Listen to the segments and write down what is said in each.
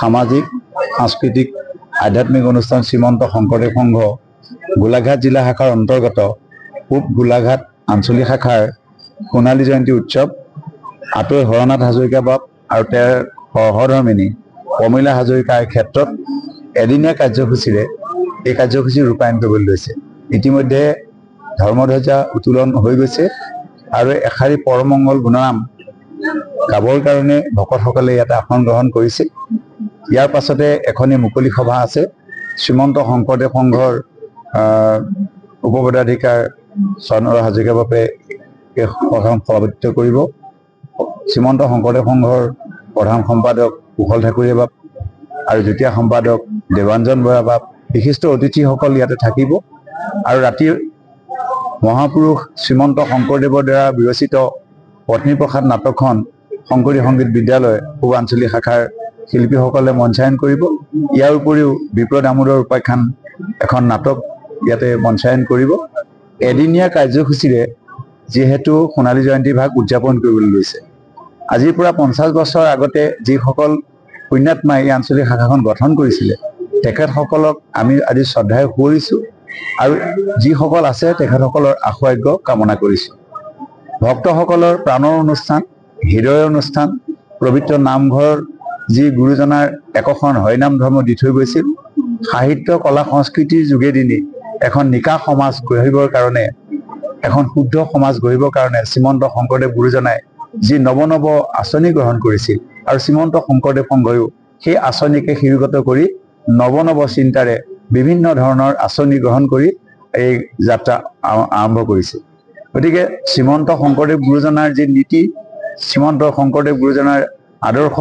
সামাজিক সাংস্কৃতিক আধ্যাত্মিক অনুষ্ঠান শ্ৰীমন্ত শংকৰদেৱ সংঘ গোলাঘাট জিলা শাখাৰ অন্তৰ্গত পূব গোলাঘাট আঞ্চলিক শাখাৰ সোণালী জয়ন্তী উৎসৱ আতৈ হৰনাথ হাজৰিকা বাপ আৰু তেওঁৰ সহধৰ্মিনী প্ৰমীলা হাজৰিকাৰ ক্ষেত্ৰত এদিনীয়া কাৰ্যসূচীৰে এই কাৰ্যসূচী ৰূপায়ণ কৰিবলৈ লৈছে। ইতিমধ্যে ধৰ্মধ্বজা উত্তোলন হৈ গৈছে আৰু এশাৰী পৰমংগল গুণনাম গাবৰ কাৰণে ভকতসকলে ইয়াতে আসন গ্ৰহণ কৰিছে। ইয়াৰ পাছতে এখনি মুকলি সভা আছে। শ্ৰীমন্ত শংকৰদেৱ সংঘৰ উপপদাধিকাৰ স্বৰ্ণৰ হাজৰিকা বাপে এই সভাখন সভাপতিত্ব কৰিব। শ্ৰীমন্ত শংকৰদেৱ সংঘৰ প্ৰধান সম্পাদক কুশল ঠাকুৰীয়া বাপ আৰু যুটীয়া সম্পাদক দেৱাঞ্জন বৰা বাপ বিশিষ্ট অতিথিসকল ইয়াতে থাকিব। আৰু ৰাতি মহাপুৰুষ শ্ৰীমন্ত শংকৰদেৱৰ দ্বাৰা বিৰচিত পত্নীপ্ৰসাদ নাটকখন শংকৰী সংগীত বিদ্যালয় পূব আঞ্চলিক শাখাৰ শিল্পীসকলে মঞ্চায়ন কৰিব। ইয়াৰ উপৰিও বিপ্লৱ দামোদৰ উপাখ্যান এখন নাটক ইয়াতে মঞ্চায়ন কৰিব। এদিনীয়া কাৰ্যসূচীৰে যিহেতু সোণালী জয়ন্তী ভাগ উদযাপন কৰিবলৈ লৈছে। আজিৰ পৰা 50 বছৰ আগতে যিসকল পুণ্যাত্মা এই আঞ্চলিক শাখাখন গঠন কৰিছিলে তেখেতসকলক আমি আজি শ্ৰদ্ধাৰে সুঁৱৰিছোঁ আৰু যিসকল আছে তেখেতসকলৰ আশু-আৰোগ্য কামনা কৰিছোঁ। ভক্তসকলৰ প্ৰাণৰ অনুষ্ঠান, হৃদয়ৰ অনুষ্ঠান, পবিত্ৰ নামঘৰৰ যি গুৰুজনাৰ একখন হৰিনাম ধৰ্ম দি থৈ গৈছিল, সাহিত্য কলা সংস্কৃতিৰ যোগেদি এখন নিকা সমাজ গঢ়িবৰ কাৰণে, এখন শুদ্ধ সমাজ গঢ়িবৰ কাৰণে শ্ৰীমন্ত শংকৰদেৱ গুৰুজনাই যি নৱ আঁচনি গ্ৰহণ কৰিছিল আৰু শ্ৰীমন্ত শংকৰদেৱ সংঘয়ো সেই আঁচনিকে শিৰোগত কৰি নৱ চিন্তাৰে বিভিন্ন ধৰণৰ আঁচনি গ্ৰহণ কৰি এই যাত্ৰা আৰম্ভ কৰিছে। গতিকে শ্ৰীমন্ত শংকৰদেৱ গুৰুজনাৰ যি নীতি, শ্ৰীমন্ত শংকৰদেৱ গুৰুজনাৰ আদৰ্শ,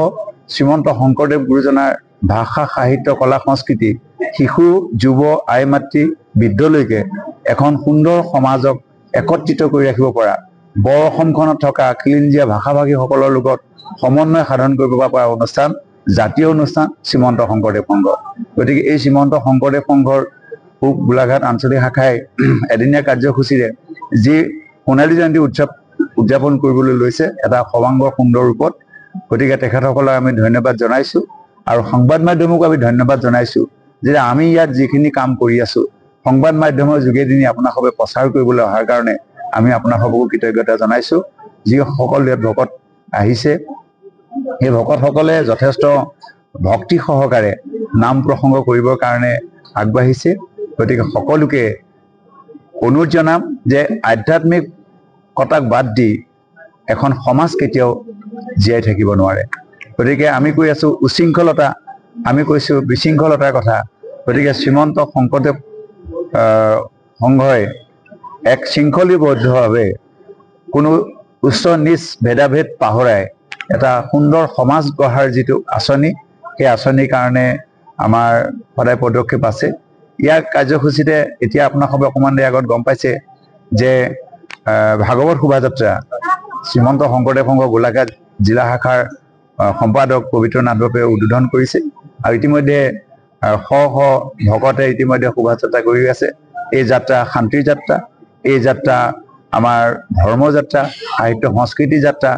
শ্ৰীমন্ত শংকৰদেৱ গুৰুজনাৰ ভাষা সাহিত্য কলা সংস্কৃতি শিশু যুৱ আই মাতৃ বৃদ্ধলৈকে এখন সুন্দৰ সমাজক একত্ৰিত কৰি ৰাখিব পৰা, বৰ অসমখনত থকা খিলঞ্জীয়া ভাষাভাষীসকলৰ লগত সমন্বয় সাধন কৰিব পৰা অনুষ্ঠান, জাতীয় অনুষ্ঠান শ্ৰীমন্ত শংকৰদেৱ সংঘ। গতিকে এই শ্ৰীমন্ত শংকৰদেৱ সংঘৰ পূব গোলাঘাট আঞ্চলিক শাখাই এদিনীয়া কাৰ্যসূচীৰে যি সোণালী জয়ন্তী উৎসৱ উদযাপন কৰিবলৈ লৈছে এটা সৰ্বাংগ সুন্দৰ ৰূপত। গতিকে তেখেতসকলক আমি ধন্যবাদ জনাইছোঁ আৰু সংবাদ মাধ্যমকো আমি ধন্যবাদ জনাইছোঁ যে আমি ইয়াত যিখিনি কাম কৰি আছোঁ সংবাদ মাধ্যমৰ যোগেদি আপোনালোকে প্ৰচাৰ কৰিবলৈ অহাৰ কাৰণে আমি আপোনালোককো কৃতজ্ঞতা জনাইছোঁ। যিসকল ইয়াত ভকত আহিছে সেই ভকতসকলে যথেষ্ট ভক্তি সহকাৰে নাম প্ৰসংগ কৰিবৰ কাৰণে আগবাঢ়িছে। গতিকে সকলোকে অনুৰোধ জনাম যে আধ্যাত্মিকতাক বাদ দি এখন সমাজ কেতিয়াও জীয়াই থাকিব নোৱাৰে। গতিকে আমি কৈ আছোঁ উশৃংখলতা, আমি কৈছোঁ বিশৃংখলতাৰ কথা। গতিকে শ্ৰীমন্ত শংকৰদেৱ সংঘই এক শৃংখলীবদ্ধভাৱে কোনো উচ্চ নিচ ভেদাভেদ পাহৰাই এটা সুন্দৰ সমাজ গঢ়াৰ যিটো আঁচনি, সেই আঁচনিৰ কাৰণে আমাৰ সদায় পদক্ষেপ আছে। ইয়াৰ কাৰ্যসূচীতে এতিয়া আপোনালোকে অকণমান দেৰি আগত গম পাইছে যে ভাগৱত শোভাযাত্ৰা শ্ৰীমন্ত শংকৰদেৱ সংঘ গোলাঘাট জিলা শাখাৰ সম্পাদক পবিত্ৰ নাথ বাপে উদ্বোধন কৰিছে আৰু ইতিমধ্যে শ ভকতে ইতিমধ্যে শোভাযাত্ৰা কৰি আছে। এই যাত্ৰা শান্তিৰ যাত্ৰা, এই যাত্ৰা আমাৰ ধৰ্মযাত্ৰা, সাহিত্য সংস্কৃতি যাত্ৰা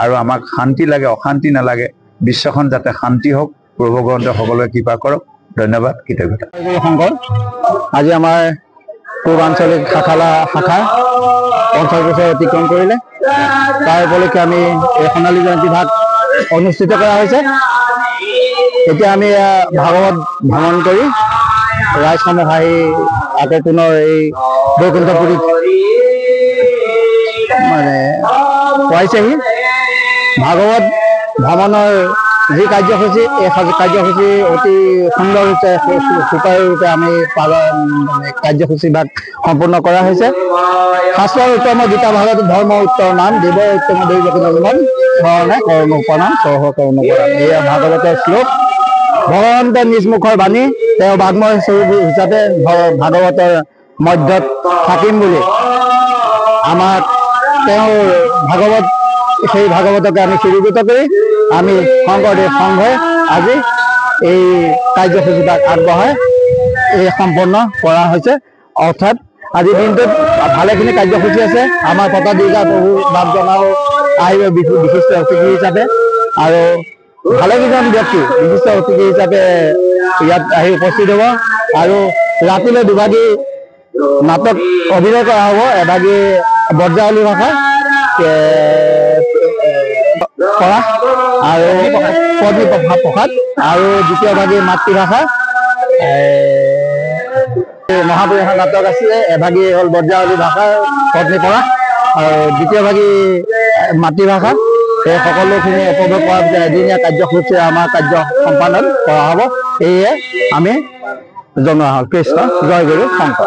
আৰু আমাক শান্তি লাগে, অশান্তি নালাগে, বিশ্বখন যাতে শান্তি হওক, প্ৰভু ভগৱন্তই সকলোৱে কৃপা কৰক। ধন্যবাদ, কৃতজ্ঞতা। শংকৰ আজি আমাৰ পূৰ্বাঞ্চলিক শাখা 50 বছৰ অতিক্ৰম কৰিলে। তাৰ উপলক্ষে আমি এই সোণালী জয়ন্তী ভাগ অনুষ্ঠিত কৰা হৈছে। এতিয়া আমি ভাগৱত ভ্ৰমণ কৰি ৰাইজসমূহ আহি আকৌ পুনৰ এই বৈকুণ্ঠপুৰীত মানে পোৱাইছেহি। ভাগৱত ভ্ৰমণৰ যি কাৰ্যসূচী, এই কাৰ্যসূচী অতি সুন্দৰৰূপে সুচাৰুৰূপে আমি কাৰ্যসূচী ভাগ সম্পূৰ্ণ কৰা হৈছে। শাস্ত্ৰৰ উত্তম গীতা ভাগৱত ধৰ্ম উত্তৰ নাম দেৱ উত্তম দৈৱ নন্দন ধৰণে কৰ্ম উপনাম সহ কৰ্ম কৰা। এয়া ভাগৱতৰ শ্লোক। ভগৱন্তে নিজ মুখৰ বাণী, তেওঁ বাগ্ময় স্বৰূপ হিচাপে ভাগৱতৰ মধ্যত থাকিম বুলি আমাক তেওঁৰ ভাগৱত, সেই ভাগৱতকে আমি স্বীকৃত কৰি আমি শংকৰদেৱ সংঘই আজি এই কাৰ্যসূচীভাগ আগবঢ়াই এই সম্পন্ন কৰা হৈছে। অৰ্থাৎ আজিৰ দিনটোত ভালেখিনি কাৰ্যসূচী আছে। আমাৰ পটাদিগা প্ৰভু বাপজনাও আহিব বিশিষ্ট অতিথি হিচাপে, আৰু ভালেকেইজন ব্যক্তি বিশিষ্ট অতিথি হিচাপে ইয়াত আহি উপস্থিত হ'ব। আৰু ৰাতিলৈ দুভাগী নাটক অভিনয় কৰা হ'ব। এভাগী বজ্ৰাৱলী ভাষা কৰা আৰু পত্নী প্ৰসাদ, আৰু দ্বিতীয় ভাগী মাতৃভাষা মহাপুৰুষৰ নাটক আছিলে। এভাগী হ'ল বজ্ৰাৱলী ভাষাৰ পত্নী পৰা, আৰু দ্বিতীয় ভাগী মাতৃভাষা। এই সকলোখিনি উপভোগ কৰাৰ পিছত এদিনীয়া কাৰ্যসূচী আমাৰ কাৰ্য সম্পাদন কৰা হ'ব। এয়ে আমি জনোৱা হ'ল। কৃষ্ণ জয় গুৰু শংকৰ।